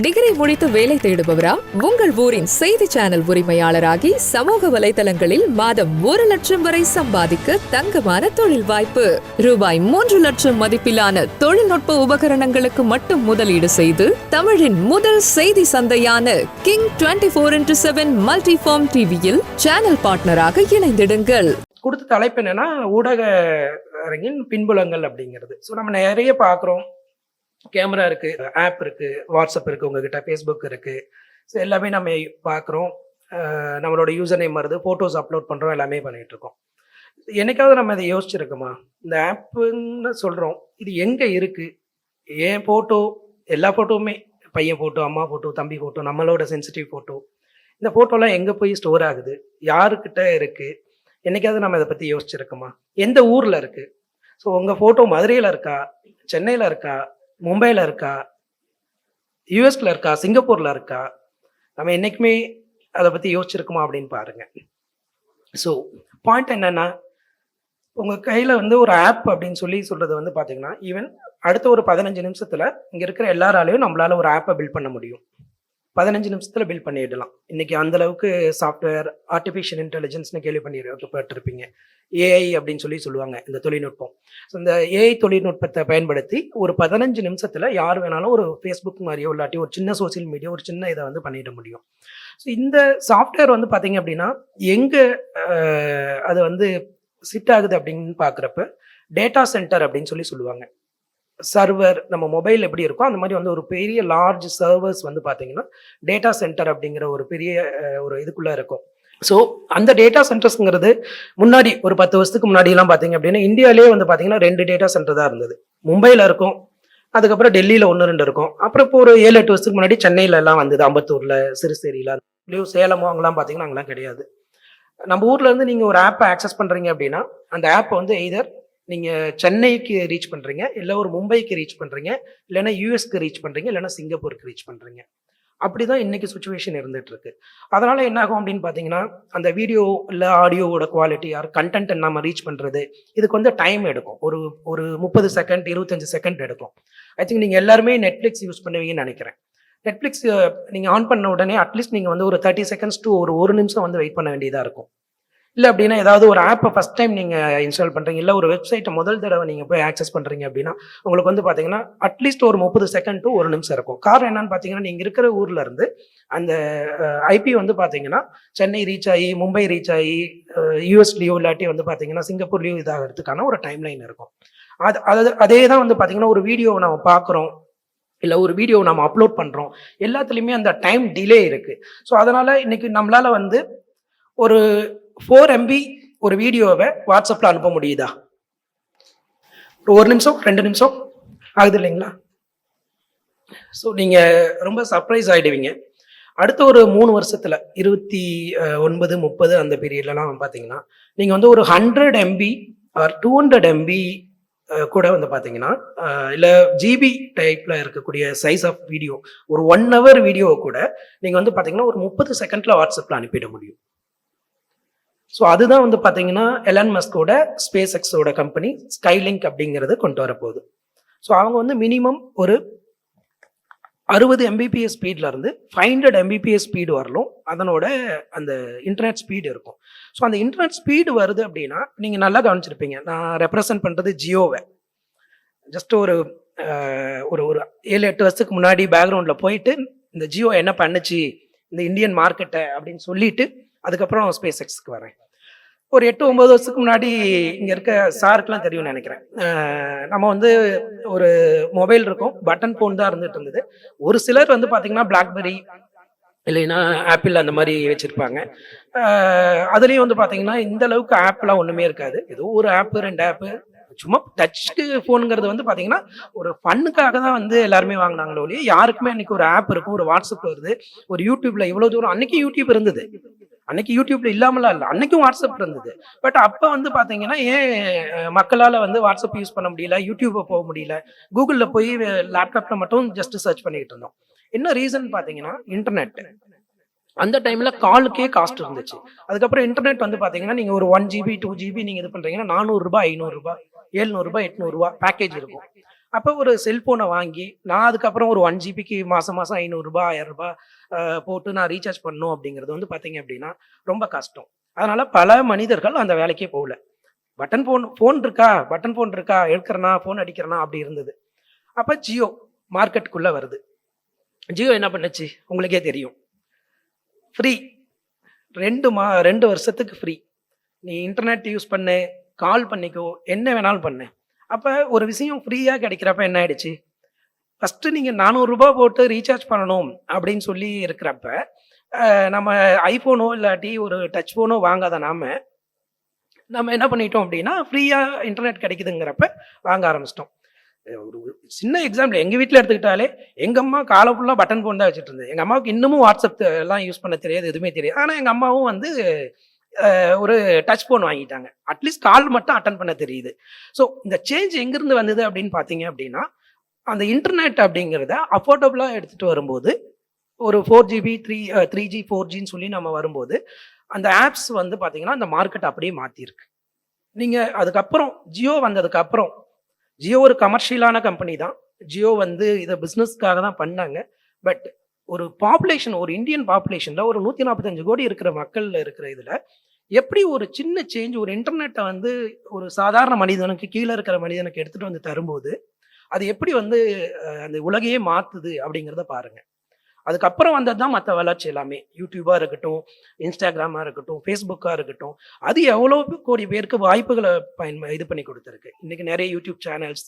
Degree முடித்து வேலை தேடுபவரா? உங்கள் ஊரின் செய்தி சேனல் உரிமையாளராகி சமூக வலைதளங்களில் மாதம் 1 லட்சம் வரை சம்பாதிக்க தங்கமான தொழில் வாய்ப்பு. ரூபாய் 3 லட்சம் மதிப்பிலான தொழில்நுட்ப உபகரணங்களுக்கு மட்டும் முதலீடு செய்து தமிழின் முதல் செய்தி சந்தையான கிங் 24x7 மல்டிஃபார்ம் டிவியில் சேனல் பார்ட்னராக இணைந்திடுங்கள். கொடுத்த தலைப்பு என்னன்னா ஊடக அரங்கின் பின்புலங்கள் அப்படிங்கிறது. ஸோ நம்ம நிறைய பார்க்குறோம். கேமரா இருக்கு, ஆப் இருக்கு, வாட்ஸ்அப் இருக்கு, உங்ககிட்ட ஃபேஸ்புக் இருக்கு. ஸோ எல்லாமே நம்ம பார்க்குறோம். நம்மளோட யூசர் நேம் வருது, ஃபோட்டோஸ் அப்லோட் பண்ணுறோம், எல்லாமே பண்ணிட்டு இருக்கோம். என்னைக்காவது நம்ம இதை யோசிச்சிருக்கோமா? இந்த ஆப்புன்னு சொல்கிறோம், இது எங்கே இருக்கு? ஏன் ஃபோட்டோ, எல்லா ஃபோட்டோவுமே பையன் ஃபோட்டோ, அம்மா ஃபோட்டோ, தம்பி ஃபோட்டோ, நம்மளோட சென்சிட்டிவ் ஃபோட்டோ, இந்த ஃபோட்டோலாம் எங்கே போய் ஸ்டோர் ஆகுது? யாருக்கிட்ட இருக்கு? என்னைக்காவது நம்ம இதை பற்றி யோசிச்சிருக்கோமா? எந்த ஊரில் இருக்கு? ஸோ உங்கள் ஃபோட்டோ மதுரையில் இருக்கா, சென்னையில் இருக்கா, மும்பையில் இருக்கா, யூஎஸ்ல இருக்கா, சிங்கப்பூரில் இருக்கா? நம்ம என்றைக்குமே அதை பற்றி யோசிச்சிருக்குமா அப்படின்னு பாருங்க. ஸோ பாயிண்ட் என்னன்னா, உங்கள் கையில் வந்து ஒரு ஆப் அப்படின்னு சொல்கிறது வந்து பார்த்தீங்கன்னா, ஈவன் அடுத்த ஒரு 15 நிமிஷத்தில் இங்கே இருக்கிற எல்லாராலையும் நம்மளால ஒரு ஆப்பை பில்ட் பண்ண முடியும். 15 நிமிஷத்தில் பில்ட் பண்ணிடலாம். இன்னைக்கு அந்த அளவுக்கு சாஃப்ட்வேர், ஆர்டிஃபிஷியல் இன்டெலிஜென்ஸ்னு கேள்விப்பட்டிருப்பீங்க. ஏஐ அப்படின்னு சொல்லுவாங்க இந்த தொழில்நுட்பம். ஸோ இந்த ஏஐ தொழில்நுட்பத்தை பயன்படுத்தி ஒரு 15 நிமிஷத்தில் யார் வேணாலும் ஒரு ஃபேஸ்புக் மாதிரியோ இல்லாட்டி ஒரு சின்ன சோசியல் மீடியா, ஒரு சின்ன இதை வந்து பண்ணிட முடியும். ஸோ இந்த சாஃப்ட்வேர் வந்து பார்த்தீங்க அப்படின்னா எங்கே அது வந்து சிட் ஆகுது அப்படின்னு பார்க்குறப்ப டேட்டா சென்டர் அப்படின்னு சொல்லுவாங்க. சர்வர் நம்ம மொபைல் எப்படி இருக்கும் அந்த மாதிரி வந்து ஒரு பெரிய லார்ஜ் சர்வர்ஸ் வந்து பார்த்தீங்கன்னா டேட்டா சென்டர் அப்படிங்கிற ஒரு பெரிய ஒரு இதுக்குள்ளே இருக்கும். ஸோ அந்த டேட்டா சென்டர்ஸ்ங்கிறது முன்னாடி ஒரு 10 வருஷத்துக்கு முன்னாடிலாம் பார்த்தீங்க அப்படின்னா இந்தியாவிலே வந்து பார்த்தீங்கன்னா 2 டேட்டா சென்டர் தான் இருந்தது. மும்பையில் இருக்கும், அதுக்கப்புறம் டெல்லியில் 1-2 இருக்கும். அப்புறம் இப்போ ஒரு 7-8 வருஷத்துக்கு முன்னாடி சென்னையில எல்லாம் வந்தது, அம்பத்தூரில், சிறுசேரியில், சேலம் அங்கெல்லாம் பார்த்தீங்கன்னா அங்கெல்லாம் கிடையாது. நம்ம ஊர்ல இருந்து நீங்கள் ஒரு ஆப்பை ஆக்சஸ் பண்ணுறீங்க அப்படின்னா அந்த ஆப்பை வந்து எய்தர் நீங்கள் சென்னைக்கு ரீச் பண்ணுறீங்க, இல்லை ஒரு மும்பைக்கு ரீச் பண்ணுறீங்க, இல்லைன்னா யூஎஸ்க்கு ரீச் பண்ணுறீங்க, இல்லைன்னா சிங்கப்பூருக்கு ரீச் பண்ணுறீங்க. அப்படி தான் இன்றைக்கி சுச்சுவேஷன் இருந்துகிட்டு இருக்கு. அதனால் என்ன ஆகும் அப்படின்னு பார்த்தீங்கன்னா அந்த வீடியோ இல்லை ஆடியோவோட குவாலிட்டி ஆர் கண்டென்ட் நம்ம ரீச் பண்ணுறது இதுக்கு வந்து டைம் எடுக்கும். ஒரு 30 செகண்ட் 25 செகண்ட் எடுக்கும். ஐ திங்க் நீங்கள் எல்லாருமே நெட்ஃப்ளிக்ஸ் யூஸ் பண்ணுவீங்கன்னு நினைக்கிறேன். நெட்ஃப்ளிக்ஸ் நீங்கள் ஆன் பண்ண உடனே அட்லீஸ்ட் நீங்கள் வந்து ஒரு 30 செகண்ட்ஸ் டு ஒரு நிமிஷம் வந்து வெயிட் பண்ண வேண்டியதாக இருக்கும். இல்லை அப்படின்னா ஏதாவது ஒரு ஆப்பை ஃபஸ்ட் டைம் நீங்கள் இன்ஸ்டால் பண்ணுறீங்க, இல்லை ஒரு வெப்சைட்டை முதல் தடவை நீங்கள் போய் ஆக்சஸ் பண்ணுறீங்க அப்படின்னா உங்களுக்கு வந்து பார்த்தீங்கன்னா அட்லீஸ்ட் ஒரு 30 செகண்ட் டு ஒரு நிமிஷம் இருக்கும். காரணம் என்னன்னு பார்த்தீங்கன்னா நீங்கள் இருக்கிற ஊரில் இருந்து அந்த ஐபி வந்து பார்த்தீங்கன்னா சென்னை ரீச் ஆகி, மும்பை ரீச் ஆகி, யூஎஸ்லேயோ இல்லாட்டி வந்து பார்த்தீங்கன்னா சிங்கப்பூர்லேயோ இதாகிறதுக்கான ஒரு டைம் லைன் இருக்கும். அதே தான் வந்து பார்த்தீங்கன்னா ஒரு வீடியோவை நம்ம பார்க்குறோம், இல்லை ஒரு வீடியோவை நம்ம அப்லோட் பண்ணுறோம், எல்லாத்துலேயுமே அந்த டைம் டிலே இருக்குது. ஸோ அதனால் இன்னைக்கு நம்மளால் வந்து ஒரு 4 MB ஒரு வீடியோவை வாட்ஸ்அப்பில் அனுப்ப முடியுதா? ஒரு நிமிஷம் 2 நிமிஷம் ஆகுது இல்லைங்களா? ஸோ நீங்கள் ரொம்ப சர்ப்ரைஸ் ஆகிடுவீங்க. அடுத்த ஒரு 3 வருஷத்தில் 29, 30 அந்த பீரியட்லலாம் பார்த்தீங்கன்னா நீங்கள் வந்து ஒரு 100 MB ஆர் 200 MB கூட வந்து பார்த்தீங்கன்னா இல்லை ஜிபி டைப்பில் இருக்கக்கூடிய சைஸ் ஆஃப் வீடியோ ஒரு 1 hour வீடியோவை கூட நீங்கள் வந்து பார்த்தீங்கன்னா ஒரு 30 செகண்டில் வாட்ஸ்அப்பில் அனுப்பிட முடியும். ஸோ அதுதான் வந்து பார்த்தீங்கன்னா எலான் மஸ்கோட ஸ்பேஸ் எக்ஸோட கம்பெனி ஸ்கைலிங்க் அப்படிங்கிறது கொண்டு வரப்போகுது. ஸோ அவங்க வந்து மினிமம் ஒரு 60 Mbps ஸ்பீட்ல இருந்து 500 Mbps ஸ்பீடு வரலும் அதனோட அந்த இன்டர்நெட் ஸ்பீடு இருக்கும். ஸோ அந்த இன்டர்நெட் ஸ்பீடு வருது அப்படின்னா நீங்கள் நல்லா கவனிச்சிருப்பீங்க. நான் ரெப்ரசன்ட் பண்ணுறது ஜியோவை. ஜஸ்ட் ஒரு 7-8 வருஷத்துக்கு முன்னாடி பேக்ரவுண்டில் போயிட்டு இந்த ஜியோ என்ன பண்ணுச்சு இந்த இந்தியன் மார்க்கெட்டை அப்படின்னு சொல்லிட்டு அதுக்கப்புறம் ஸ்பேஸ் எக்ஸ்க்கு வரேன். ஒரு 8-9 வருஷத்துக்கு முன்னாடி இங்கே இருக்க சாருக்கெலாம் தெரியும்னு நினைக்கிறேன். நம்ம வந்து ஒரு மொபைல் இருக்கும், பட்டன் ஃபோன் தான் இருந்துட்டு. ஒரு சிலர் வந்து பார்த்தீங்கன்னா பிளாக்பெரி இல்லைன்னா ஆப்பிள் அந்த மாதிரி வச்சுருப்பாங்க. அதுலேயும் வந்து பார்த்தீங்கன்னா இந்த அளவுக்கு ஆப்லாம் ஒன்றுமே இருக்காது. ஏதோ ஒரு ஆப்பு 2 ஆப்பு, சும்மா டச்சுக்கு ஃபோனுங்கிறது வந்து பார்த்தீங்கன்னா ஒரு ஃபன்னுக்காக தான் வந்து எல்லாருமே வாங்கினாங்களோ இல்லையா. யாருக்குமே அன்றைக்கி ஒரு ஆப் இருக்கும், ஒரு வாட்ஸ்அப் வருது, ஒரு யூடியூப்ல இவ்வளோ தூரம். அன்னைக்கு யூடியூப் இருந்தது, அன்னைக்கு யூடியூப்ல இல்லாமலாம் இல்லை, அன்னைக்கும் வாட்ஸ்அப் இருந்தது. பட் அப்போ வந்து பார்த்தீங்கன்னா ஏன் மக்களால் வந்து வாட்ஸ்அப் யூஸ் பண்ண முடியல, யூடியூப்பை போக முடியல, கூகுளில் போய் லேப்டாப்பில் மட்டும் ஜஸ்ட் சர்ச் பண்ணிக்கிட்டு இருந்தோம். என்ன ரீசன் பார்த்தீங்கன்னா இன்டர்நெட். அந்த டைம்ல காலுக்கே காஸ்ட் இருந்துச்சு. அதுக்கப்புறம் இன்டர்நெட் வந்து பார்த்தீங்கன்னா நீங்கள் ஒரு 1 GB 2 GB நீங்கள் இது பண்ணுறீங்கன்னா 400 ரூபாய், 500 ரூபாய், 700 ரூபாய், 800 ரூபாய் பேக்கேஜ் இருக்கும். அப்போ ஒரு செல்ஃபோனை வாங்கி நான் அதுக்கப்புறம் ஒரு 1 ஜிபிக்கு மாதம் மாதம் ரூ. 500 1000 போட்டு நான் ரீசார்ஜ் பண்ணணும் அப்படிங்கிறது வந்து பார்த்தீங்க அப்படின்னா ரொம்ப கஷ்டம். அதனால பல மனிதர்கள் அந்த வேலைக்கே போகல. பட்டன் ஃபோன் இருக்கா எடுக்கிறனா ஃபோன் அடிக்கிறனா அப்படி இருந்தது. அப்போ ஜியோ மார்க்கெட்டுக்குள்ளே வருது. ஜியோ என்ன பண்ணுச்சு உங்களுக்கே தெரியும். ஃப்ரீ 2 வருஷத்துக்கு ஃப்ரீ. நீ இன்டர்நெட் யூஸ் பண்ணு, கால் பண்ணிக்கோ, என்ன வேணாலும் பண்ணு. அப்போ ஒரு விஷயம் ஃப்ரீயாக கிடைக்கிறப்ப என்ன ஆயிடுச்சு, ஃபஸ்ட்டு நீங்கள் ரூ. 400 போட்டு ரீசார்ஜ் பண்ணணும் அப்படின்னு சொல்லி இருக்கிறப்ப நம்ம ஐஃபோனோ இல்லாட்டி ஒரு டச் ஃபோனோ வாங்காத நம்ம என்ன பண்ணிட்டோம் அப்படின்னா ஃப்ரீயாக இன்டர்நெட் கிடைக்குதுங்கிறப்ப வாங்க ஆரம்பிச்சிட்டோம். ஒரு சின்ன எக்ஸாம்பிள் எங்கள் வீட்டில் எடுத்துக்கிட்டாலே எங்கள் அம்மா காலம் ஃபுல்லாக பட்டன் ஃபோன் தான் வச்சுட்டு இருந்தது. எங்கள் அம்மாவுக்கு இன்னமும் வாட்ஸ்அப் எல்லாம் யூஸ் பண்ண தெரியாது, எதுவுமே தெரியாது. ஆனால் எங்கள் அம்மாவும் வந்து ஒரு டச் ஃபோன் வாங்கிட்டாங்க. அட்லீஸ்ட் கால் மட்டும் அட்டன் பண்ண தெரியுது. ஸோ இந்த சேஞ்ச் எங்கேருந்து வந்தது அப்படின்னு பார்த்தீங்க அப்படின்னா, அந்த இன்டர்நெட் அப்படிங்கிறத அஃபோர்டபுளாக எடுத்துகிட்டு வரும்போது ஒரு 4GB 3G 4Gன்னு சொல்லி நம்ம வரும்போது அந்த ஆப்ஸ் வந்து பார்த்தீங்கன்னா அந்த மார்க்கெட் அப்படியே மாற்றிருக்கு. நீங்கள் அதுக்கப்புறம் ஜியோ வந்ததுக்கப்புறம் ஜியோ ஒரு கமர்ஷியலான கம்பெனி தான். ஜியோ வந்து இதை பிஸ்னஸ்க்காக தான் பண்ணாங்க. பட் ஒரு பாப்புலேஷன், ஒரு இந்தியன் பாப்புலேஷனில் ஒரு 145 கோடி இருக்கிற மக்கள் இருக்கிற இதில் எப்படி ஒரு சின்ன சேஞ்ச், ஒரு இன்டர்நெட்டை வந்து ஒரு சாதாரண மனிதனுக்கு கீழே இருக்கிற மனிதனுக்கு எடுத்துகிட்டு வந்து தரும்போது அது எப்படி வந்து அந்த உலகையே மாற்றுது அப்படிங்கிறத பாருங்கள். அதுக்கப்புறம் வந்தது தான் மற்ற வளர்ச்சி எல்லாமே. யூடியூபாக இருக்கட்டும், இன்ஸ்டாகிராமாக இருக்கட்டும், ஃபேஸ்புக்காக இருக்கட்டும், அது எவ்வளோ கோடி பேருக்கு வாய்ப்புகளை இது பண்ணி கொடுத்துருக்கு. இன்றைக்கி நிறைய YouTube channels,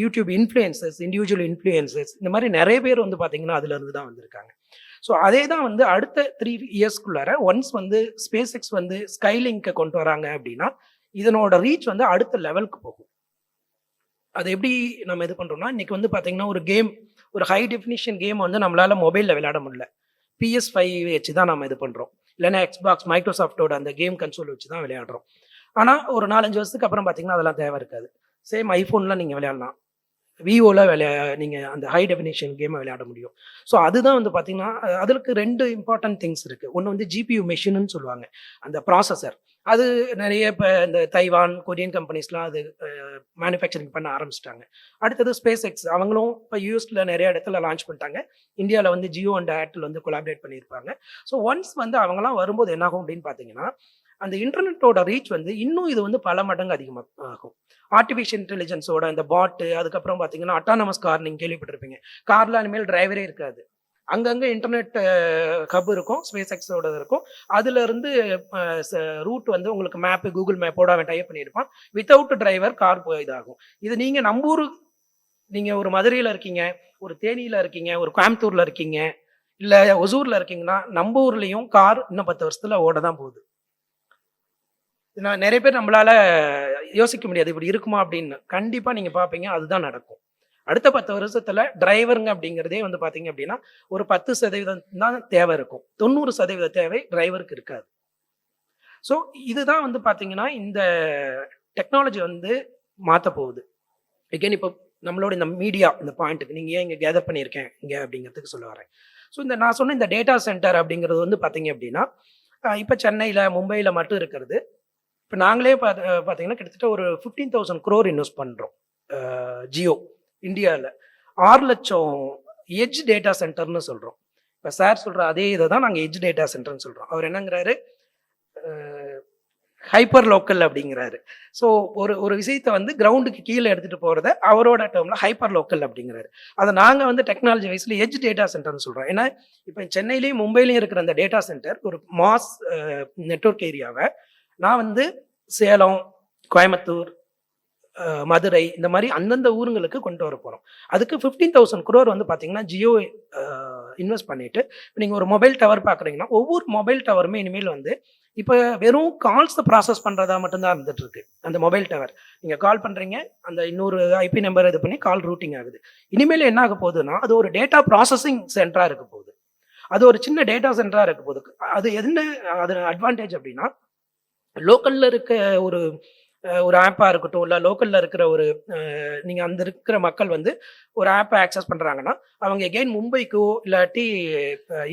YouTube influencers, individual influencers, இந்த மாதிரி நிறைய பேர் வந்து பார்த்திங்கன்னா அதுலேருந்து தான் வந்திருக்காங்க. ஸோ அதே தான் வந்து அடுத்த 3 இயர்ஸ்க்குள்ளார ஒன்ஸ் வந்து ஸ்பேஸ் எக்ஸ் வந்து ஸ்கைலிங்கை கொண்டு வராங்க அப்படின்னா இதனோட ரீச் வந்து அடுத்த லெவலுக்கு போகும். அது எப்படி நம்ம இது பண்ணுறோம்னா, இன்றைக்கி வந்து பார்த்திங்கன்னா ஒரு கேம், ஒரு ஹை டெஃபினிஷன் கேம் வந்து நம்மளால் மொபைலில் விளையாட முடியல. PS5 வச்சு தான் நம்ம இது பண்ணுறோம், இல்லைன்னா எக்ஸ்பாக்ஸ் மைக்ரோசாஃப்டோட அந்த கேம் கன்சோல் வச்சு தான் விளையாடுறோம். ஆனால் ஒரு 4-5 வருஷத்துக்கு அப்புறம் பார்த்திங்கன்னா அதெல்லாம் தேவை இருக்காது. சேம் ஐஃபோனில் நீங்கள் விளையாடலாம், விவோவில் நீங்கள் அந்த ஹை டெஃபினிஷன் கேமை விளையாட முடியும். ஸோ அதுதான் வந்து பார்த்திங்கன்னா அதுக்கு 2 இம்பார்ட்டன்ட் திங்ஸ் இருக்குது. ஒன்று வந்து GPU மெஷின்னு சொல்லுவாங்க, அந்த ப்ராசஸர். அது நிறைய இப்போ இந்த தைவான், கொரியன் கம்பெனிஸ்லாம் அது மேனுஃபேக்சரிங் பண்ண ஆரம்பிச்சிட்டாங்க. அடுத்தது ஸ்பேஸ் எக்ஸ், அவங்களும் இப்போ யூஎஸில் நிறைய இடத்துல லான்ச் பண்ணிட்டாங்க. இந்தியாவில் வந்து ஜியோ அண்ட் ஏர்டெல் வந்து கொலாபரேட் பண்ணியிருப்பாங்க. ஸோ ஒன்ஸ் வந்து அவங்களாம் வரும்போது என்னாகும் அப்படின்னு பார்த்தீங்கன்னா, அந்த இன்டர்நெட்டோட ரீச் வந்து இன்னும் இது வந்து பல மடங்கு அதிகமாக ஆகும். ஆர்டிஃபிஷியல் இன்டெலிஜென்ஸோட இந்த பாட்டு, அதுக்கப்புறம் பார்த்தீங்கன்னா அட்டானமஸ் கார் நீங்கள் கேள்விப்பட்டிருப்பீங்க. காரில் இனிமேல் டிரைவரே இருக்காது, அங்கங்கே இன்டர்நெட் ஹப் இருக்கும், ஸ்பேஸ் எக்ஸோட இருக்கும். அதுலேருந்து ரூட் வந்து உங்களுக்கு மேப்பு, கூகுள் மேப்போட அவன் டைப் பண்ணியிருப்பான். வித்தவுட் டிரைவர் கார் இதாகும். இது நீங்கள் நம்பூர், நீங்கள் ஒரு மதுரையில் இருக்கீங்க, ஒரு தேனியில் இருக்கீங்க, ஒரு கோயம்புத்தூரில் இருக்கீங்க, இல்லை ஒசூரில் இருக்கீங்கன்னா நம்ம ஊர்லேயும் கார் இன்னும் 10 வருஷத்தில் ஓட தான் போகுது. நான் நிறைய பேர் நம்மளால யோசிக்க முடியாது இப்படி இருக்குமா அப்படின்னு. கண்டிப்பாக நீங்கள் பார்ப்பீங்க அதுதான் நடக்கும். அடுத்த 10 வருஷத்துல டிரைவருங்க அப்படிங்கிறதே வந்து பார்த்தீங்க அப்படின்னா ஒரு 10% தான் தேவை இருக்கும். 90% தேவை டிரைவருக்கு இருக்காது. ஸோ இதுதான் வந்து பார்த்தீங்கன்னா இந்த டெக்னாலஜி வந்து மாற்ற போகுது. எகெயின் இப்போ நம்மளோட இந்த மீடியா, இந்த பாயிண்ட்டுக்கு நீங்கள் ஏன் இங்கே கேதர் பண்ணியிருக்கேன் இங்கே அப்படிங்கிறதுக்கு சொல்ல வரேன். ஸோ இந்த நான் சொன்ன இந்த டேட்டா சென்டர் அப்படிங்கிறது வந்து பார்த்தீங்க அப்படின்னா இப்போ சென்னையில், மும்பையில் மட்டும் இருக்கிறது. இப்போ நாங்களே பார்த்தீங்கன்னா கிட்டத்தட்ட ஒரு 15,000 crore இன்வெஸ்ட் பண்ணுறோம் ஜியோ இந்தியாவில். 6 லட்சம் எட்ஜ் டேட்டா சென்டர்னு சொல்கிறோம். இப்போ சார் சொல்கிற அதே இதை தான் நாங்கள் எட்ஜ் டேட்டா சென்டர்னு சொல்கிறோம். அவர் என்னங்கிறாரு, ஹைப்பர் லோக்கல் அப்படிங்கிறாரு. ஸோ ஒரு விஷயத்தை வந்து கிரவுண்டுக்கு கீழே எடுத்துகிட்டு போகிறத அவரோட டேர்மில் ஹைப்பர் லோக்கல் அப்படிங்கிறாரு. அதை நாங்கள் வந்து டெக்னாலஜி வைஸில் எட்ஜ் டேட்டா சென்டர்னு சொல்கிறோம். ஏன்னா இப்போ சென்னையிலையும் மும்பையிலையும் இருக்கிற அந்த டேட்டா சென்டர் ஒரு மாஸ் நெட்வொர்க் ஏரியாவை நான் வந்து சேலம், கோயம்புத்தூர், மதுரை, இந்த மாதிரி அந்தந்த ஊருங்களுக்கு கொண்டு வர போகிறோம். அதுக்கு 15,000 crore வந்து பார்த்தீங்கன்னா ஜியோ இன்வெஸ்ட் பண்ணிட்டு, நீங்கள் ஒரு மொபைல் டவர் பார்க்குறீங்கன்னா ஒவ்வொரு மொபைல் டவருமே இனிமேல் வந்து இப்போ வெறும் கால்ஸை ப்ராசஸ் பண்ணுறதா மட்டும்தான் இருந்துட்டு இருக்கு. அந்த மொபைல் டவர் நீங்கள் கால் பண்ணுறீங்க, அந்த இன்னொரு IP நம்பர் இது பண்ணி கால் ரூட்டிங் ஆகுது. இனிமேல் என்ன ஆக போகுதுன்னா அது ஒரு டேட்டா ப்ராசஸிங் சென்டராக இருக்க போகுது. அது ஒரு சின்ன டேட்டா சென்டராக இருக்க போகுது. அது என்ன அது அட்வான்டேஜ் அப்படின்னா, லோக்கலில் இருக்க ஒரு ஒரு ஆப்பா இருக்கட்டும், இல்ல லோக்கல்ல இருக்கிற ஒரு நீங்க அந்த இருக்கிற மக்கள் வந்து ஒரு ஆப்ப ஆக்சஸ் பண்றாங்கன்னா, அவங்க எகைன் மும்பைக்கோ இல்லாட்டி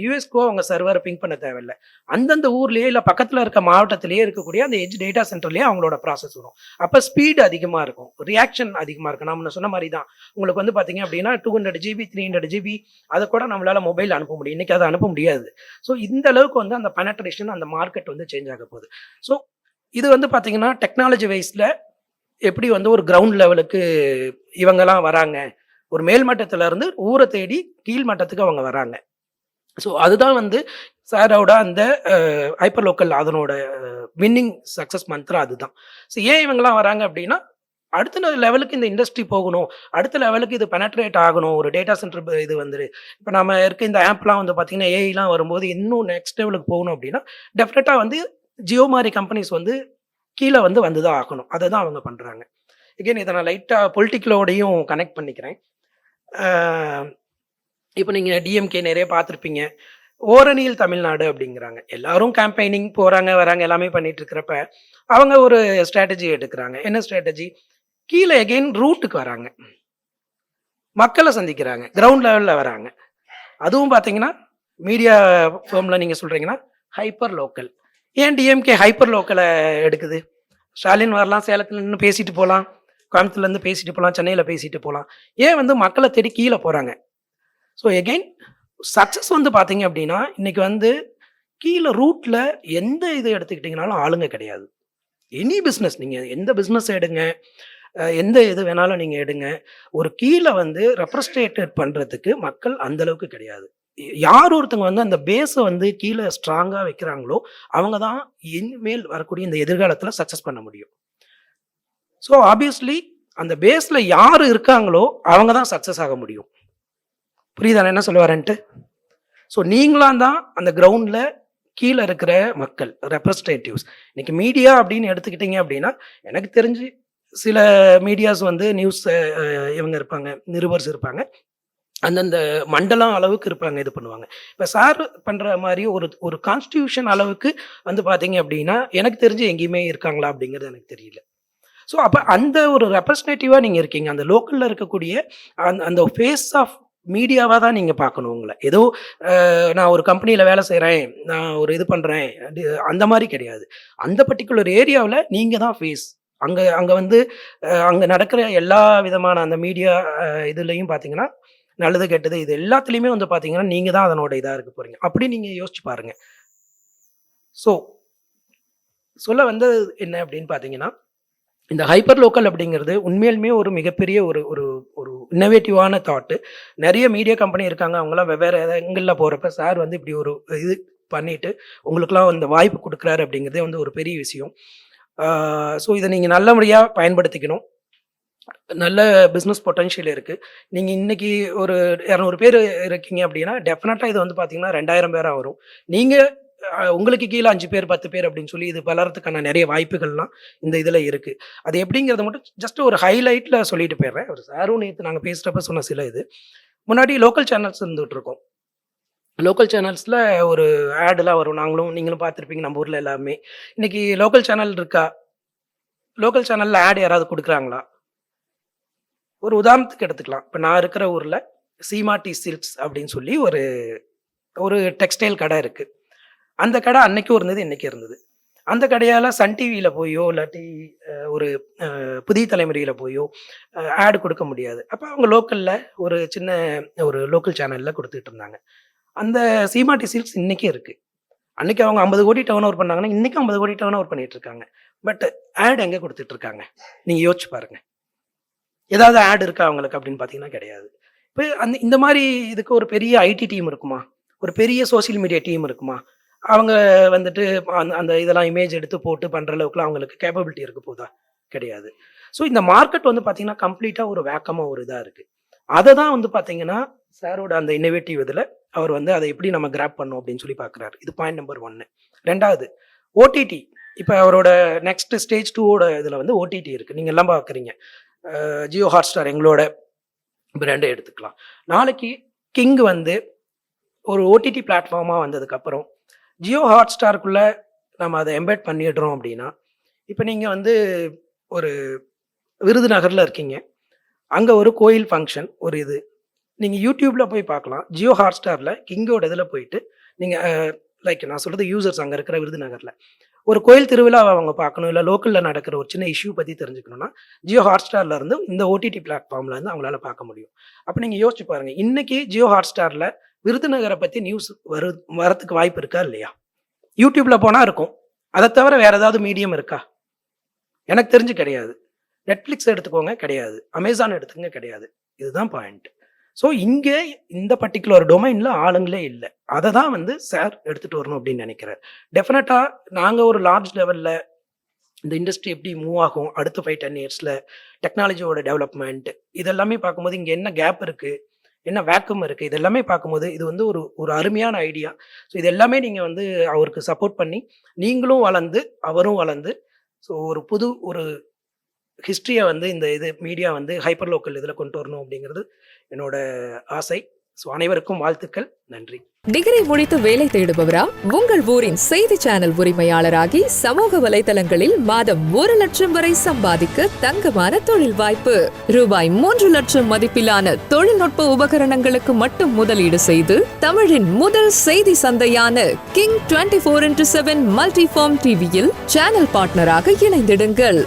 யுஎஸ்க்கோ அவங்க சர்வர பிங் பண்ண தேவையில்ல. அந்தந்த ஊர்லயே இல்ல பக்கத்துல இருக்க மாவட்டத்திலேயே இருக்கக்கூடிய அந்த எட்ஜ் டேட்டா சென்டர்லயே அவங்களோட ப்ராசஸ் வரும். அப்ப ஸ்பீட் அதிகமா இருக்கும். ரியாக்ஷன் அதிகமா இருக்கும். நான் முன்ன சொன்ன மாரி தான். உங்களுக்கு வந்து பார்த்தீங்க அப்படின்னா 200 ஜிபி, 300 ஜிபி அத கூட நம்மளால மொபைல் அனுப்ப முடியும். இன்னைக்கு அத அனுப்ப முடியாது. ஸோ இந்த அளவுக்கு வந்து அந்த பெனட்ரேஷன் அந்த மார்க்கெட் வந்து சேஞ்ச் ஆக போகுது. ஸோ இது வந்து பார்த்தீங்கன்னா, டெக்னாலஜி வைஸ்ல எப்படி வந்து ஒரு கிரவுண்ட் லெவலுக்கு இவங்கலாம் வராங்க. ஒரு மேல் மட்டத்துல இருந்து ஊர தேடி கீழ் மட்டத்துக்கு அவங்க வராங்க. ஸோ அதுதான் வந்து சாரோட அந்த ஹைப்பர் லோக்கல் அதனோட வின்னிங் சக்சஸ் மந்த்ரா அதுதான். ஸோ ஏன் இவங்கலாம் வராங்க அப்படின்னா, அடுத்த லெவலுக்கு இந்த இண்டஸ்ட்ரி போகணும். அடுத்த லெவலுக்கு இது பெனட்ரேட் ஆகணும். ஒரு டேட்டா சென்டர் இது வந்துரு. இப்ப நம்ம இருக்க இந்த ஆப்லாம் வந்து பார்த்தீங்கன்னா, ஏஐலாம் வரும்போது இன்னும் நெக்ஸ்ட் லெவலுக்கு போகணும் அப்படின்னா, டெஃபினட்டா வந்து ஜியோ மாரி கம்பெனிஸ் வந்து கீழ வந்து தான் ஆகணும். அத தான் அவங்க பண்றாங்க. எகைன் இத நான் லைட்டா பொலிட்டிக்கலோடையும் கனெக்ட் பண்ணிக்கிறேன். ஆ இப்ப நீங்க டிஎம்கே நெறைய பார்த்திருப்பீங்க. ஓரணியில் தமிழ்நாடு அப்படிங்கிறாங்க. எல்லாரும் கேம்பெயினிங் போறாங்க, வராங்க எல்லாமே பண்ணிட்டு இருக்கிறப்ப, அவங்க ஒரு ஸ்ட்ராட்டஜி எடுக்குறாங்க. என்ன ஸ்ட்ராட்டஜி? கீழ எகைன் ரூட்டுக்கு வராங்க. மக்கள சந்திக்கிறாங்க. கிரவுண்ட் லெவல்ல வராங்க. அதுவும் பார்த்தீங்கன்னா, மீடியா ஃபார்ம்ல நீங்க சொல்றீங்கன்னா, ஹைப்பர் லோக்கல். ஏன் டிஎம்கே ஹைப்பர் லோக்கல எடுக்குது? ஸ்டாலின் வரலாம், சேலத்துல நின்னு பேசிட்டு போலாம். கோயம்புத்தூர்லேருந்து பேசிட்டு போலாம், சென்னையில பேசிட்டு போலாம். ஏன் வந்து மக்கள தேடி கீழ போறாங்க? ஸோ எகைன் சக்சஸ் வந்து பார்த்தீங்க அப்படின்னா, இன்னைக்கு வந்து கீழ ரூட்ல எந்த இது எடுத்துக்கிட்டீங்கனாலும் ஆளுங்க கிடையாது. எனி பிசினஸ் நீங்க எந்த பிசினஸ் எடுங்க, எந்த இது வேணாலும் நீங்க எடுங்க. ஒரு கீழ வந்து ரெப்ரசன்டேட் பண்றதுக்கு மக்கள் அந்த அளவுக்கு கிடையாது. யார் ஒருத்தங்க வந்து அந்த பேஸ வந்து கீழ ஸ்ட்ராங்கா வைக்கிறாங்களோ, அவங்க தான் இனிமேல் வரக்கூடிய இந்த எதிர்காலத்துல சக்சஸ் பண்ண முடியும். ஸோ ஆப்வியஸ்லி அந்த பேஸ்ல யாரு இருக்காங்களோ, அவங்க தான் சக்சஸ் ஆக முடியும். புரியுதா நான் என்ன சொல்ல வரேன்ட்டு? ஸோ நீங்களாம் தான் அந்த கிரவுண்ட்ல கீழ இருக்கிற மக்கள், ரெப்ரசன்டேட்டிவ்ஸ். இன்னைக்கு மீடியா அப்படின்னு எடுத்துக்கிட்டீங்க அப்படின்னா, எனக்கு தெரிஞ்சு சில மீடியாஸ் வந்து நியூஸ் இவங்க இருப்பாங்க, நிருபர்ஸ் இருப்பாங்க. அந்தந்த மண்டலம் அளவுக்கு இருப்பாங்க, இது பண்ணுவாங்க. இப்ப சார் பண்ற மாரி ஒரு ஒரு கான்ஸ்டிடியூஷன் அளவுக்கு வந்து பார்த்தீங்க அப்படின்னா, எனக்கு தெரிஞ்சு எங்கேயுமே இருக்காங்களா அப்படிங்கிறது எனக்கு தெரியல. ஸோ அப்ப அந்த ஒரு ரெப்ரசன்டேட்டிவா நீங்க இருக்கீங்க. அந்த லோக்கல்ல இருக்கக்கூடிய அந்த ஃபேஸ் ஆஃப் மீடியாவா தான் நீங்க பார்க்கணும் உங்கள. ஏதோ நான் ஒரு கம்பெனியில வேலை செய்றேன், நான் ஒரு இது பண்றேன், அந்த மாரி கிடையாது. அந்த பர்ட்டிகுலர் ஏரியாவுல நீங்க தான் ஃபேஸ். அங்க அங்க வந்து அங்க நடக்கிற எல்லா விதமான அந்த மீடியா இதுலயும் பார்த்தீங்கன்னா, நல்லது, கெட்டது இது எல்லாத்துலயுமே வந்து பார்த்தீங்கன்னா, நீங்க தான் அதனோட இதா இருக்க போறீங்க. அப்படி நீங்க யோசிச்சு பாருங்க. ஸோ சொல்ல வந்தது என்ன அப்படின்னு பார்த்தீங்கன்னா, இந்த ஹைப்பர் லோக்கல் அப்படிங்கிறது உண்மையாலுமே ஒரு மிகப்பெரிய ஒரு ஒரு ஒரு இன்னோவேட்டிவான தாட்டு. நெறைய மீடியா கம்பெனி இருக்காங்க. அவங்கலாம் வெவ்வேறு இடங்கள்ல போறப்ப சார் வந்து இப்படி ஒரு இது பண்ணிட்டு, உங்களுக்கெல்லாம் இந்த வாய்ப்பு குடுக்குறாரு அப்படிங்கிறதே வந்து ஒரு பெரிய விஷயம். ஸோ இத நீங்க நல்லபடியா பயன்படுத்திக்கணும். நல்ல பிசினஸ் பொட்டன்ஷியல் இருக்கு. நீங்க இன்னைக்கு ஒரு 200 பேர் இருக்கீங்க அப்படின்னா, டெஃபினட்டா இது வந்து பார்த்தீங்கன்னா 2000 பேரா வரும். நீங்க உங்களுக்கு கீழ 5 பேர், 10 பேர் அப்படின்னு சொல்லி இது வளர்றதுக்கான நெறைய வாய்ப்புகள்லாம் இந்த இதுல இருக்கு. அது எப்படிங்கிறத மட்டும் ஜஸ்ட் ஒரு ஹைலைட்ல சொல்லிட்டு போயிடுறேன். ஒரு சாரும் நேத்து நாங்க பேசுறப்ப சொன்ன சில இது. முன்னாடி லோக்கல் சேனல்ஸ் இருந்துட்டு இருக்கும். லோக்கல் சேனல்ஸ்ல ஒரு ஆட்லாம் வரும். நீங்களும் பார்த்துருப்பீங்க நம்ம ஊர்ல எல்லாமே. இன்னைக்கு லோக்கல் சேனல் இருக்கா? லோக்கல் சேனல்ல ஆட் யாராவது குடுக்குறாங்களா? ஒரு உதாரணத்துக்கு எடுத்துக்கலாம். இப்ப நான் இருக்கிற ஊர்ல சீமாட்டி சில்க்ஸ் அப்படின்னு சொல்லி ஒரு ஒரு டெக்ஸ்டைல் கடை இருக்கு. அந்த கடை அன்னைக்கும் இருந்தது, இன்னைக்கும் இருந்தது. அந்த கடையால சன் டிவியில போயோ, இல்லாட்டி ஒரு புதிய தலைமுறையில போயோ ஆட் குடுக்க முடியாது. அப்ப அவங்க லோக்கல்ல ஒரு சின்ன ஒரு லோக்கல் சேனல்ல குடுத்துட்டு இருந்தாங்க. அந்த சீமாட்டி சில்க்ஸ் இன்னைக்கும் இருக்கு. அன்னைக்கு அவங்க 50 கோடி டர்ன் ஓவர் பண்ணாங்கன்னா, இன்னைக்கும் 50 கோடி டர்ன் ஓவர் பண்ணிட்டு இருக்காங்க. பட் ஆட் எங்க குடுத்துட்டு இருக்காங்க? நீங்க யோசிச்சு பாருங்க. ஏதாவது ஆட் இருக்கா அவங்களுக்கு அப்படின்னு பார்த்தீங்கன்னா கிடையாது. இப்ப இந்த மாரி இதுக்கு ஒரு பெரிய ஐடி டீம் இருக்குமா? ஒரு பெரிய சோசியல் மீடியா டீம் இருக்குமா? அவங்க வந்துட்டு அந்த இதெல்லாம் இமேஜ் எடுத்து போட்டு பண்ற அளவுக்குலாம் அவங்களுக்கு கேப்பபிலிட்டி இருக்க போதா? கிடையாது. ஸோ இந்த மார்க்கெட் வந்து பார்த்தீங்கன்னா, கம்ப்ளீட்டா ஒரு வேக்கமா ஒரு இதா இருக்கு. அத தான் வந்து பார்த்தீங்கன்னா, சாரோட அந்த இன்னோவேட்டிவ் இதுல அவர் வந்து அத எப்படி நம்ம கிராப் பண்ணணும் அப்படின்னு சொல்லி பார்க்குறாரு. இது பாயிண்ட் நம்பர் 1. 2வது ஓடிடி. இப்ப அவரோட நெக்ஸ்ட் ஸ்டேஜ் 2வோட இதுல வந்து ஓடிடி இருக்கு. நீங்க எல்லாம் பார்க்குறீங்க. ஜியோ ஹாட்ஸ்டார் எங்களோட பிராண்ட எடுத்துக்கலாம். நாளைக்கு கிங் வந்து ஒரு ஓடிடி பிளாட்ஃபார்மா வந்ததுக்கப்புறம், ஜியோ ஹாட்ஸ்டாருக்குள்ள நம்ம அத எம்பெட் பண்ணிடுறோம் அப்படின்னா, இப்ப நீங்க வந்து ஒரு விருதுநகர்ல இருக்கீங்க. அங்க ஒரு கோயில் ஃபங்ஷன் ஒரு இது. நீங்க YouTubeல போய் பார்க்கலாம். ஜியோ ஹாட்ஸ்டார்ல கிங்கோட இதுல போயிட்டு நீங்க லைக் நான் சொல்றது யூசர்ஸ் அங்க இருக்கிற விருதுநகர்ல. ஒரு கோயில் திருவிழாவ அவங்க பார்க்கணும், இல்ல லோக்கல்ல நடக்கிற ஒரு சின்ன இஷ்யூ பத்தி தெரிஞ்சுக்கணும்னா, ஜியோ ஹாட்ஸ்டார்ல இருந்து இந்த ஓடிடி பிளாட்ஃபார்ம்ல இருந்து அவங்களால பார்க்க முடியும். அப்ப நீங்க யோசிச்சு பாருங்க. இன்னைக்கு ஜியோ ஹாட்ஸ்டார்ல விருதுநகர பத்தி நியூஸ் வரதுக்கு வாய்ப்பு இருக்கா இல்லையா? YouTubeல போனா இருக்கும். அத தவிர வேற ஏதாவது மீடியம் இருக்கா? எனக்கு தெரிஞ்சு கிடையாது. Netflix எடுத்துக்கோங்க கிடையாது. Amazon எடுத்துக்கங்க கிடையாது. இதுதான் பாயிண்ட். ஸோ இங்க இந்த பர்ட்டிகுலர் டொமைன்ல ஆளுங்களே இல்ல. அத தான் வந்து சார் எடுத்துட்டு வரணும் அப்படின்னு நினைக்கிறார். டெஃபினட்டா நாங்க ஒரு லார்ஜ் லெவல்ல இந்த இண்டஸ்ட்ரி எப்படி மூவ் ஆகும் அடுத்த 5, 10 இயர்ஸ்ல டெக்னாலஜியோட டெவலப்மெண்ட் இதெல்லாமே பார்க்கும்போது இங்க என்ன கேப் இருக்கு, என்ன வேக்கம் இருக்கு, இது எல்லாமே பார்க்கும்போது இது வந்து ஒரு ஒரு அருமையான ஐடியா. ஸோ இது எல்லாமே நீங்க வந்து அவருக்கு சப்போர்ட் பண்ணி நீங்களும் வளர்ந்து அவரும் வளர்ந்து ஸோ ஒரு புது ஒரு ஹிஸ்டரிய வந்து இந்த இது மீடியா வந்து ஹைப்பர் லோக்கல் இதில் கொண்டு வரணும் அப்படிங்கிறது என்னோட ஆசை. ஸோ அனைவருக்கும் வாழ்த்துக்கள். நன்றி. டிகிரி முடித்து வேலை தேடுபவரா? உங்கள் ஊரின் செய்தி சேனல் உரிமையாளராகி சமூக வலைதளங்களில் மாதம் 1 லட்சம் வரை சம்பாதிக்க தங்கமான தொழில் வாய்ப்பு. ரூபாய் 3 லட்சம் மதிப்பிலான தொழில்நுட்ப உபகரணங்களுக்கு மட்டும் முதலீடு செய்து தமிழின் முதல் செய்தி சந்தையான கிங் 24/7 மல்டிஃபார்ம் டிவியில் சேனல் பார்ட்னராக இணைந்திடுங்கள்.